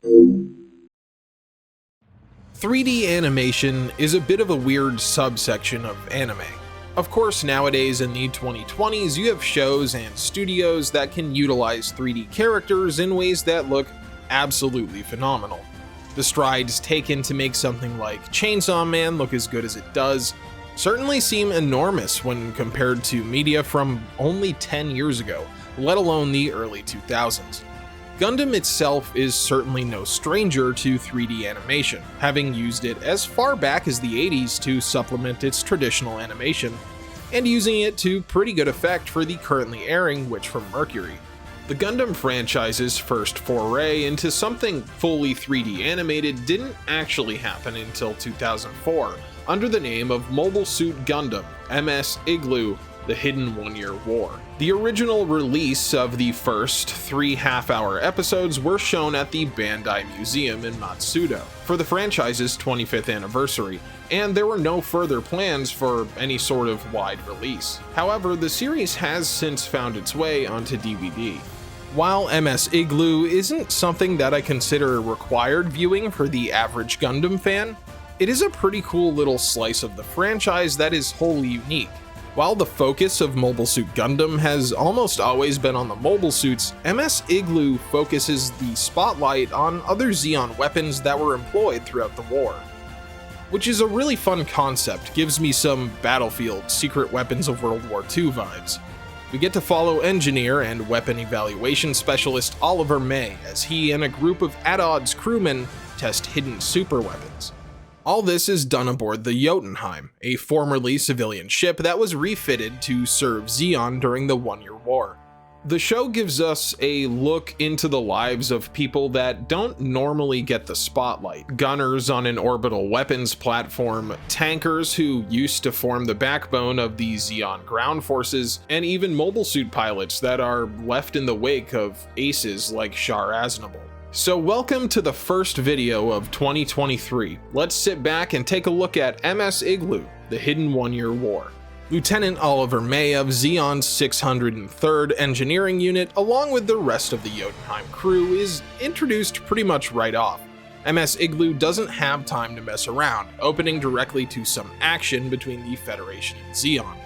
3D animation is a bit of a weird subsection of anime. Of course, nowadays in the 2020s, you have shows and studios that can utilize 3D characters in ways that look absolutely phenomenal. The strides taken to make something like Chainsaw Man look as good as it does certainly seem enormous when compared to media from only 10 years ago, let alone the early 2000s. Gundam itself is certainly no stranger to 3D animation, having used it as far back as the 80s to supplement its traditional animation, and using it to pretty good effect for the currently airing Witch from Mercury. The Gundam franchise's first foray into something fully 3D animated didn't actually happen until 2004, under the name of Mobile Suit Gundam, MS IGLOO, The Hidden One-Year War. The original release of the first 3 half-hour episodes were shown at the Bandai Museum in Matsudo for the franchise's 25th anniversary, and there were no further plans for any sort of wide release. However, the series has since found its way onto DVD. While MS IGLOO isn't something that I consider required viewing for the average Gundam fan, it is a pretty cool little slice of the franchise that is wholly unique. While the focus of Mobile Suit Gundam has almost always been on the mobile suits, MS IGLOO focuses the spotlight on other Zeon weapons that were employed throughout the war. Which is a really fun concept, gives me some Battlefield Secret Weapons of World War II vibes. We get to follow engineer and weapon evaluation specialist Oliver May as he and a group of at-odds crewmen test hidden super weapons. All this is done aboard the Jotunheim, a formerly civilian ship that was refitted to serve Zeon during the One-Year War. The show gives us a look into the lives of people that don't normally get the spotlight. Gunners on an orbital weapons platform, tankers who used to form the backbone of the Zeon ground forces, and even mobile suit pilots that are left in the wake of aces like Char Aznable. So welcome to the first video of 2023. Let's sit back and take a look at MS IGLOO, The Hidden One-Year War. Lieutenant Oliver May of Zeon's 603rd Engineering Unit, along with the rest of the Jotunheim crew, is introduced pretty much right off. MS IGLOO doesn't have time to mess around, opening directly to some action between the Federation and Zeon.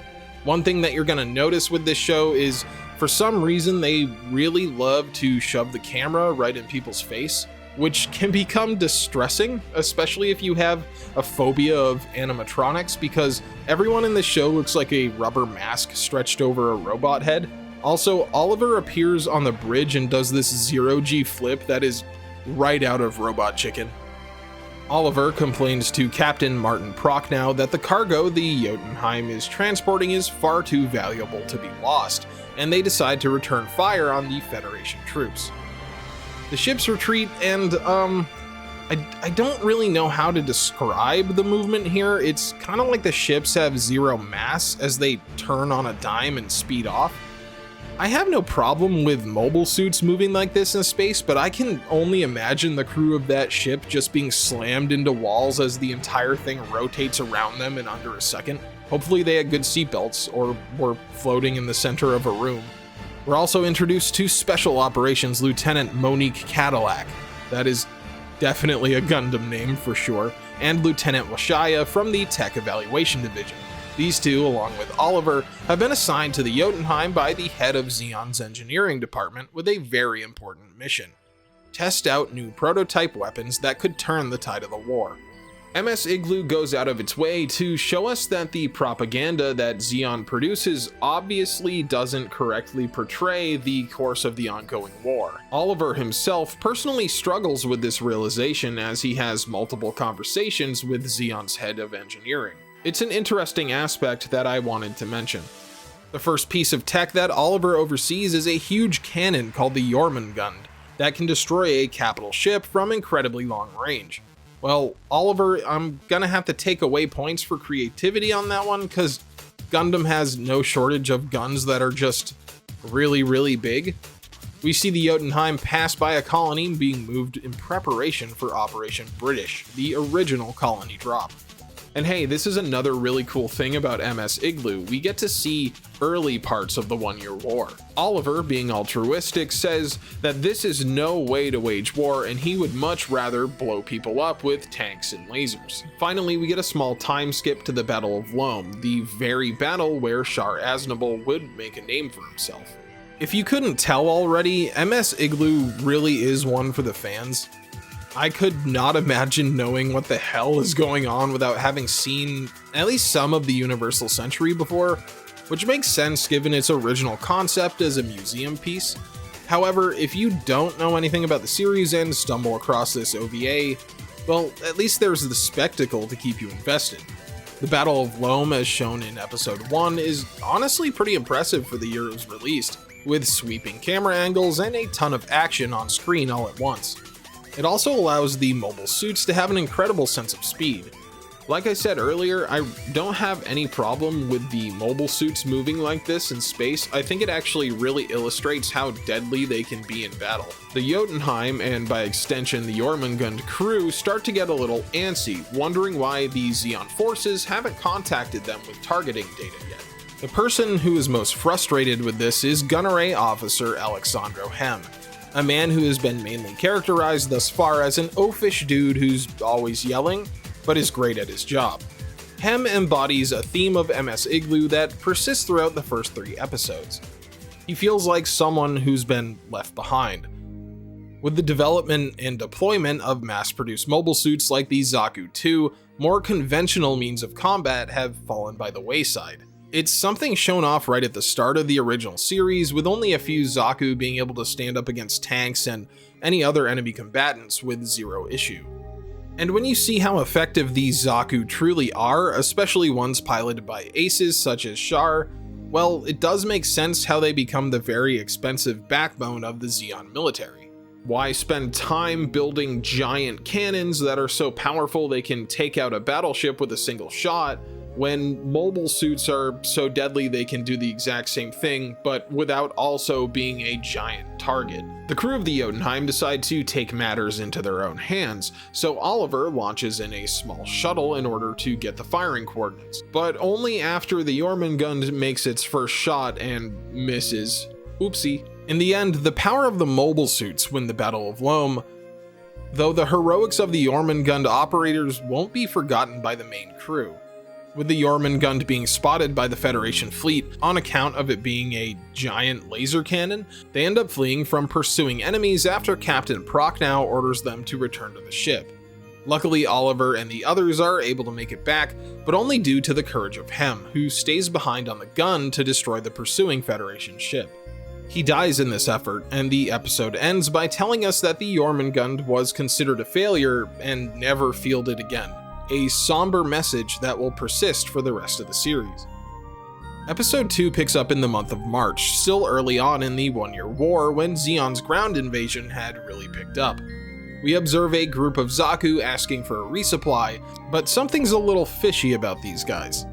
One thing that you're going to notice with this show is, for some reason, they really love to shove the camera right in people's face, which can become distressing, especially if you have a phobia of animatronics, because everyone in the show looks like a rubber mask stretched over a robot head. Also, Oliver appears on the bridge and does this zero-G flip that is right out of Robot Chicken. Oliver complains to Captain Martin Prochnow that the cargo the Jotunheim is transporting is far too valuable to be lost, and they decide to return fire on the Federation troops. The ships retreat, and I don't really know how to describe the movement here. It's kind of like the ships have zero mass as they turn on a dime and speed off. I have no problem with mobile suits moving like this in space, but I can only imagine the crew of that ship just being slammed into walls as the entire thing rotates around them in under a second. Hopefully they had good seatbelts, or were floating in the center of a room. We're also introduced to Special Operations Lieutenant Monique Cadillac. That is definitely a Gundam name for sure, and Lieutenant Washaya from the Tech Evaluation Division. These two, along with Oliver, have been assigned to the Jotunheim by the head of Zeon's engineering department with a very important mission: test out new prototype weapons that could turn the tide of the war. MS IGLOO goes out of its way to show us that the propaganda that Zeon produces obviously doesn't correctly portray the course of the ongoing war. Oliver himself personally struggles with this realization as he has multiple conversations with Zeon's head of engineering. It's an interesting aspect that I wanted to mention. The first piece of tech that Oliver oversees is a huge cannon called the Jormungand that can destroy a capital ship from incredibly long range. Well, Oliver, I'm gonna have to take away points for creativity on that one, because Gundam has no shortage of guns that are just really, really big. We see the Jotunheim pass by a colony being moved in preparation for Operation British, the original colony drop. And hey, this is another really cool thing about MS IGLOO. We get to see early parts of the One-Year War. Oliver, being altruistic, says that this is no way to wage war and he would much rather blow people up with tanks and lasers. Finally, we get a small time skip to the Battle of Loam, the very battle where Char Aznable would make a name for himself. If you couldn't tell already, MS IGLOO really is one for the fans. I could not imagine knowing what the hell is going on without having seen at least some of the Universal Century before, which makes sense given its original concept as a museum piece. However, if you don't know anything about the series and stumble across this OVA, well, at least there's the spectacle to keep you invested. The Battle of Loam, as shown in episode 1, is honestly pretty impressive for the year it was released, with sweeping camera angles and a ton of action on screen all at once. It also allows the mobile suits to have an incredible sense of speed. Like I said earlier, I don't have any problem with the mobile suits moving like this in space. I think it actually really illustrates how deadly they can be in battle. The Jotunheim, and by extension the Jormungand crew, start to get a little antsy, wondering why the Zeon forces haven't contacted them with targeting data yet. The person who is most frustrated with this is Gunner A Officer Alexandro Hem, a man who has been mainly characterized thus far as an oafish dude who's always yelling, but is great at his job. Hem embodies a theme of MS IGLOO that persists throughout the first 3 episodes. He feels like someone who's been left behind. With the development and deployment of mass-produced mobile suits like the Zaku 2, more conventional means of combat have fallen by the wayside. It's something shown off right at the start of the original series, with only a few Zaku being able to stand up against tanks and any other enemy combatants with zero issue. And when you see how effective these Zaku truly are, especially ones piloted by aces such as Char, well, it does make sense how they become the very expensive backbone of the Zeon military. Why spend time building giant cannons that are so powerful they can take out a battleship with a single shot, when mobile suits are so deadly they can do the exact same thing, but without also being a giant target? The crew of the Jotunheim decide to take matters into their own hands, so Oliver launches in a small shuttle in order to get the firing coordinates, but only after the Jormungand makes its first shot and misses. Oopsie. In the end, the power of the mobile suits win the Battle of Loam, though the heroics of the Jormungand operators won't be forgotten by the main crew. With the Jormungand being spotted by the Federation fleet on account of it being a giant laser cannon, they end up fleeing from pursuing enemies after Captain Prochnow orders them to return to the ship. Luckily, Oliver and the others are able to make it back, but only due to the courage of Hem, who stays behind on the gun to destroy the pursuing Federation ship. He dies in this effort, and the episode ends by telling us that the Jormungand was considered a failure and never fielded again. A somber message that will persist for the rest of the series. Episode 2 picks up in the month of March, still early on in the One-Year War when Zeon's ground invasion had really picked up. We observe a group of Zaku asking for a resupply, but something's a little fishy about these guys.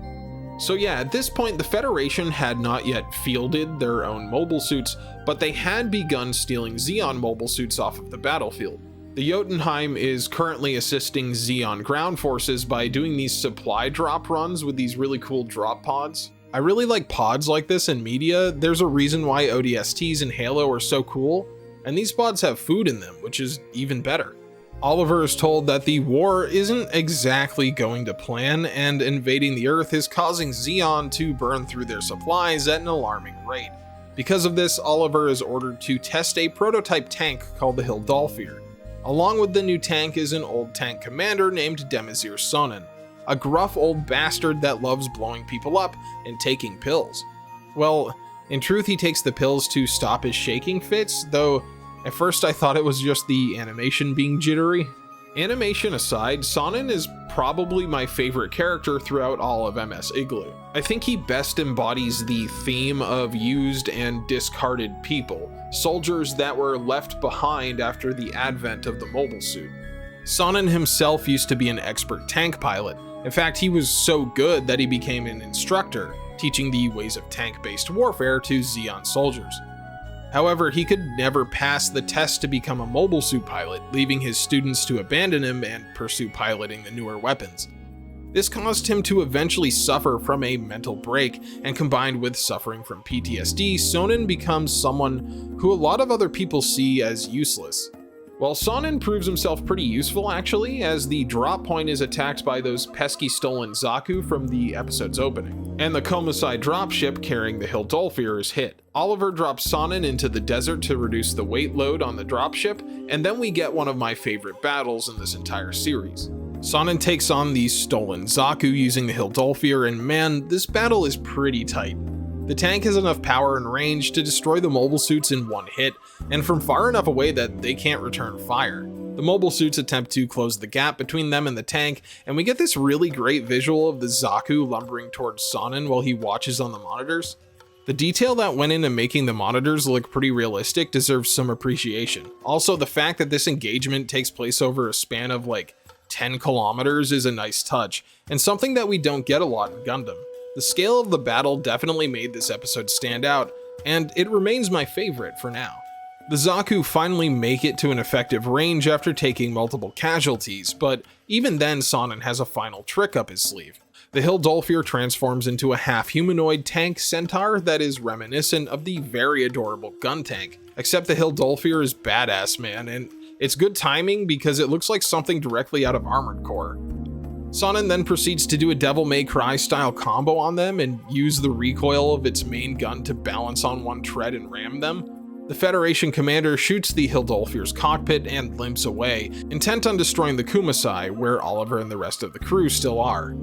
So yeah, at this point the Federation had not yet fielded their own mobile suits, but they had begun stealing Zeon mobile suits off of the battlefield. The Jotunheim is currently assisting Zeon ground forces by doing these supply drop runs with these really cool drop pods. I really like pods like this in media. There's a reason why ODSTs in Halo are so cool, and these pods have food in them, which is even better. Oliver is told that the war isn't exactly going to plan, and invading the Earth is causing Zeon to burn through their supplies at an alarming rate. Because of this, Oliver is ordered to test a prototype tank called the Hildolfir. Along with the new tank is an old tank commander named Demazir Sonnen, a gruff old bastard that loves blowing people up and taking pills. Well, in truth he takes the pills to stop his shaking fits, though at first I thought it was just the animation being jittery. Animation aside, Sonnen is probably my favorite character throughout all of MS IGLOO. I think he best embodies the theme of used and discarded people, soldiers that were left behind after the advent of the mobile suit. Sonnen himself used to be an expert tank pilot. In fact, he was so good that he became an instructor, teaching the ways of tank-based warfare to Zeon soldiers. However, he could never pass the test to become a mobile suit pilot, leaving his students to abandon him and pursue piloting the newer weapons. This caused him to eventually suffer from a mental break, and combined with suffering from PTSD, Sonnen becomes someone who a lot of other people see as useless. Well, Sonnen proves himself pretty useful actually, as the drop point is attacked by those pesky stolen Zaku from the episode's opening, and the Komusai dropship carrying the Hildolfir is hit. Oliver drops Sonnen into the desert to reduce the weight load on the dropship, and then we get one of my favorite battles in this entire series. Sonnen takes on the stolen Zaku using the Hildolfir, and man, this battle is pretty tight. The tank has enough power and range to destroy the mobile suits in one hit, and from far enough away that they can't return fire. The mobile suits attempt to close the gap between them and the tank, and we get this really great visual of the Zaku lumbering towards Sonnen while he watches on the monitors. The detail that went into making the monitors look pretty realistic deserves some appreciation. Also, the fact that this engagement takes place over a span of like 10 kilometers is a nice touch, and something that we don't get a lot in Gundam. The scale of the battle definitely made this episode stand out, and it remains my favorite for now. The Zaku finally make it to an effective range after taking multiple casualties, but even then Sonnen has a final trick up his sleeve. The Hildolfir transforms into a half-humanoid tank centaur that is reminiscent of the very adorable gun tank, except the Hildolfir is badass, man, and it's good timing because it looks like something directly out of Armored Core. Sonnen then proceeds to do a Devil May Cry style combo on them and use the recoil of its main gun to balance on one tread and ram them. The Federation commander shoots the Hildolfir's cockpit and limps away, intent on destroying the Kumasai, where Oliver and the rest of the crew still are.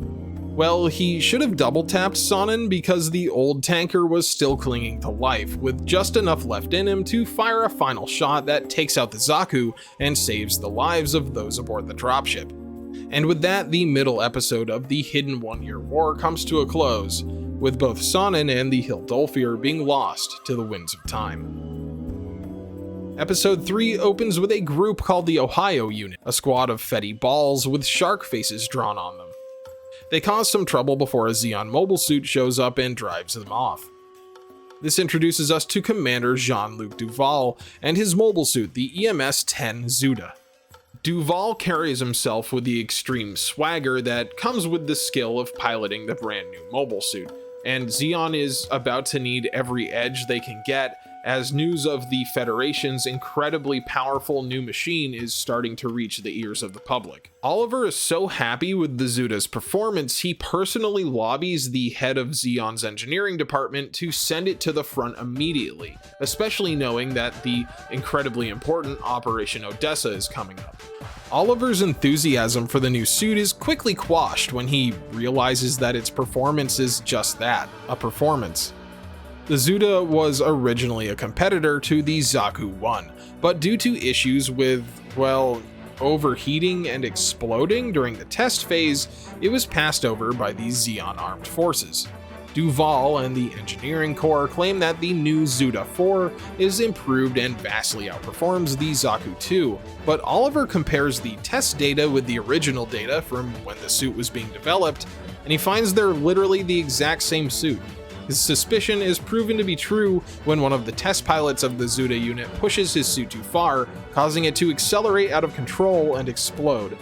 Well, he should have double-tapped Sonnen because the old tanker was still clinging to life, with just enough left in him to fire a final shot that takes out the Zaku and saves the lives of those aboard the dropship. And with that, the middle episode of the Hidden One-Year War comes to a close, with both Sonnen and the Hildolfir being lost to the winds of time. Episode 3 opens with a group called the Ohio Unit, a squad of Fetty balls with shark faces drawn on them. They cause some trouble before a Zeon mobile suit shows up and drives them off. This introduces us to Commander Jean-Luc Duval and his mobile suit, the EMS-10 Zuda. Duval carries himself with the extreme swagger that comes with the skill of piloting the brand new mobile suit, and Zeon is about to need every edge they can get as news of the Federation's incredibly powerful new machine is starting to reach the ears of the public. Oliver is so happy with the Zuda's performance, he personally lobbies the head of Zeon's engineering department to send it to the front immediately, especially knowing that the incredibly important Operation Odessa is coming up. Oliver's enthusiasm for the new suit is quickly quashed when he realizes that its performance is just that, a performance. The Zuda was originally a competitor to the Zaku-1, but due to issues with, well, overheating and exploding during the test phase, it was passed over by the Zeon Armed Forces. Duval and the Engineering Corps claim that the new Zuda 4 is improved and vastly outperforms the Zaku 2, but Oliver compares the test data with the original data from when the suit was being developed, and he finds they're literally the exact same suit. His suspicion is proven to be true when one of the test pilots of the Zuda unit pushes his suit too far, causing it to accelerate out of control and explode.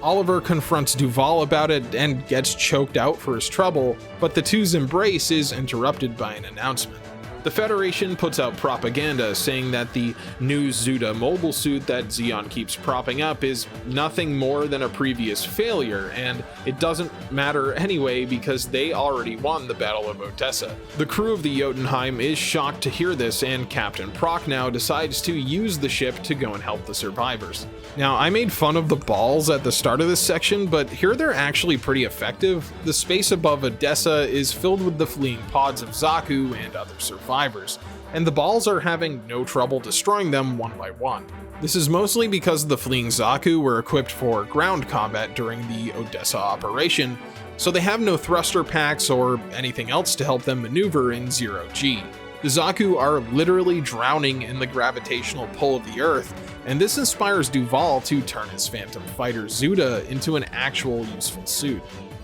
Oliver confronts Duval about it and gets choked out for his trouble, but the two's embrace is interrupted by an announcement. The Federation puts out propaganda saying that the new Zuda mobile suit that Zeon keeps propping up is nothing more than a previous failure, and it doesn't matter anyway because they already won the Battle of Odessa. The crew of the Jotunheim is shocked to hear this, and Captain Prochnow decides to use the ship to go and help the survivors. Now, I made fun of the balls at the start of this section, but here they're actually pretty effective. The space above Odessa is filled with the fleeing pods of Zaku and other survivors, and the balls are having no trouble destroying them one by one. This is mostly because the fleeing Zaku were equipped for ground combat during the Odessa operation, so they have no thruster packs or anything else to help them maneuver in zero-G. The Zaku are literally drowning in the gravitational pull of the Earth, and this inspires Duval to turn his Phantom Fighter Zuda into an actual useful suit.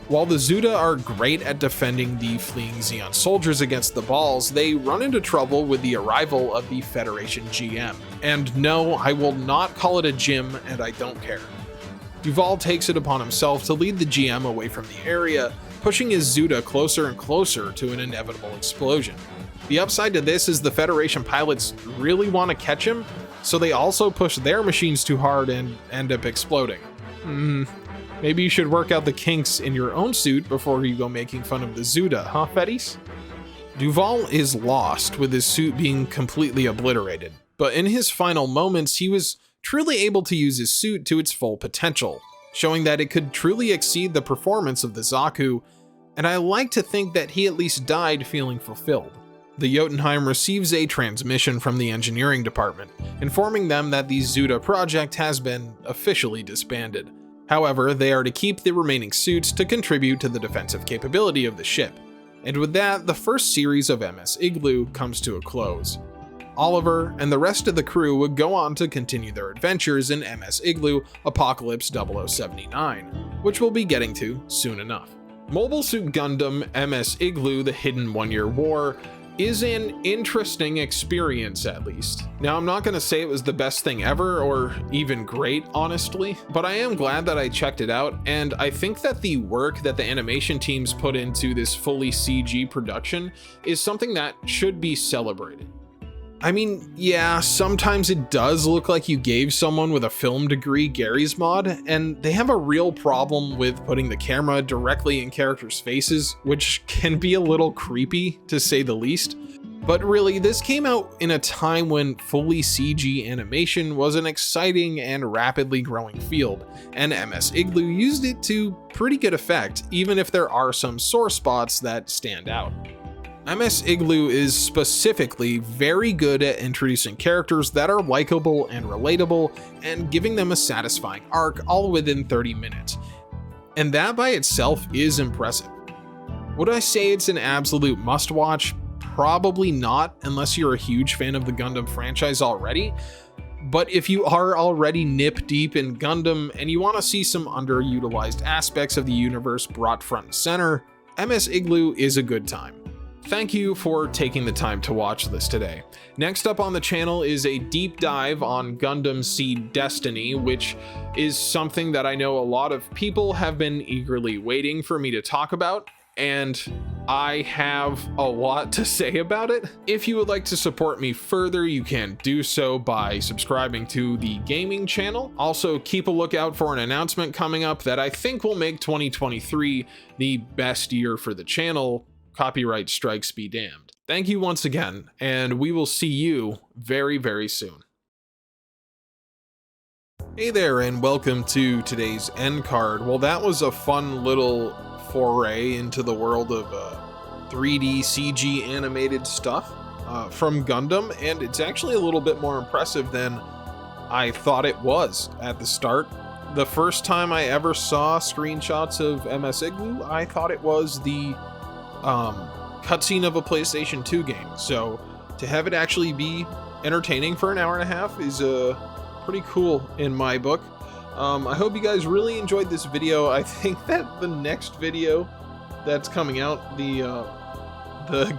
While the Zuda are great at defending the fleeing Zeon soldiers against the balls, they run into trouble with the arrival of the Federation GM. And no, I will not call it a gym, and I don't care. Duval takes it upon himself to lead the GM away from the area, pushing his Zuda closer and closer to an inevitable explosion. The upside to this is the Federation pilots really want to catch him, so they also push their machines too hard and end up exploding. Maybe you should work out the kinks in your own suit before you go making fun of the Zuda, huh, Fetties? Duval is lost, with his suit being completely obliterated, but in his final moments he was truly able to use his suit to its full potential, showing that it could truly exceed the performance of the Zaku, and I like to think that he at least died feeling fulfilled. The Jotunheim receives a transmission from the engineering department, informing them that the Zuda project has been officially disbanded. However, they are to keep the remaining suits to contribute to the defensive capability of the ship. And with that, the first series of MS IGLOO comes to a close. Oliver and the rest of the crew would go on to continue their adventures in MS IGLOO Apocalypse 0079, which we'll be getting to soon enough. Mobile Suit Gundam MS IGLOO The Hidden One-Year War is an interesting experience, at least. Now, I'm not going to say it was the best thing ever or even great, honestly, but I am glad that I checked it out, and I think that the work that the animation teams put into this fully CG production is something that should be celebrated. I mean, yeah, sometimes it does look like you gave someone with a film degree Gary's mod, and they have a real problem with putting the camera directly in characters' faces, which can be a little creepy, to say the least. But really, this came out in a time when fully CG animation was an exciting and rapidly growing field, and MS IGLOO used it to pretty good effect, even if there are some sore spots that stand out. MS IGLOO is specifically very good at introducing characters that are likable and relatable, and giving them a satisfying arc all within 30 minutes. And that by itself is impressive. Would I say it's an absolute must-watch? Probably not, unless you're a huge fan of the Gundam franchise already. But if you are already nip-deep in Gundam and you want to see some underutilized aspects of the universe brought front and center, MS IGLOO is a good time. Thank you for taking the time to watch this today. Next up on the channel is a deep dive on Gundam Seed Destiny, which is something that I know a lot of people have been eagerly waiting for me to talk about, and I have a lot to say about it. If you would like to support me further, you can do so by subscribing to the gaming channel. Also, keep a lookout for an announcement coming up that I think will make 2023 the best year for the channel. Copyright strikes be damned. Thank you once again, and we will see you very, very soon. Hey there, and welcome to today's end card. Well, that was a fun little foray into the world of 3D CG animated stuff from Gundam, and it's actually a little bit more impressive than I thought it was at the start. The first time I ever saw screenshots of MS IGLOO, I thought it was the cutscene of a PlayStation 2 game, so to have it actually be entertaining for an hour and a half is pretty cool in my book. I hope you guys really enjoyed this video. I think that the next video that's coming out, the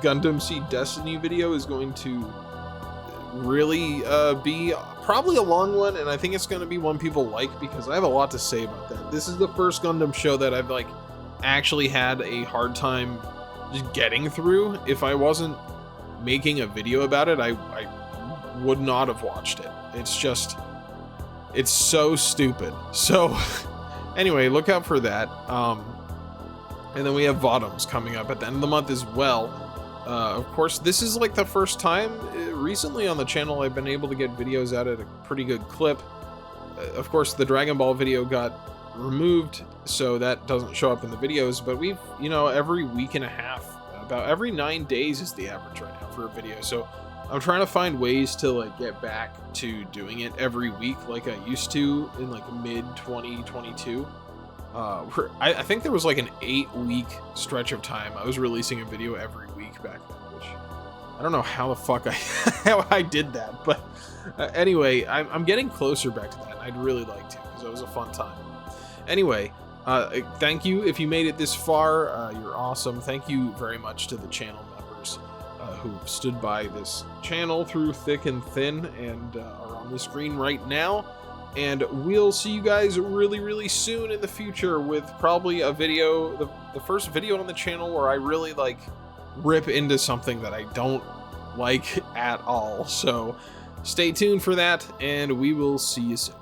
Gundam Seed Destiny video, is going to really be probably a long one, and I think it's going to be one people like because I have a lot to say about that. This is the first Gundam show that I've actually had a hard time just getting through. If I wasn't making a video about it, I would not have watched it. It's so stupid. So anyway, look out for that. And then we have Vodums coming up at the end of the month as well. Of course, this is like the first time recently on the channel I've been able to get videos out at a pretty good clip. Of course, the Dragon Ball video got removed, so that doesn't show up in the videos, but we've, every week and a half, about every 9 days is the average right now for a video. So I'm trying to find ways to get back to doing it every week like I used to in mid 2022. I think there was an 8-week stretch of time I was releasing a video every week back then, which I don't know how the fuck how I did that, but anyway, I'm getting closer back to that, and I'd really like to, because it was a fun time. Anyway, thank you if you made it this far. You're awesome. Thank you very much to the channel members who stood by this channel through thick and thin and are on the screen right now. and we'll see you guys really soon in the future with probably a video, the first video on the channel where I really like rip into something that I don't like at all. So stay tuned for that, and we will see you soon.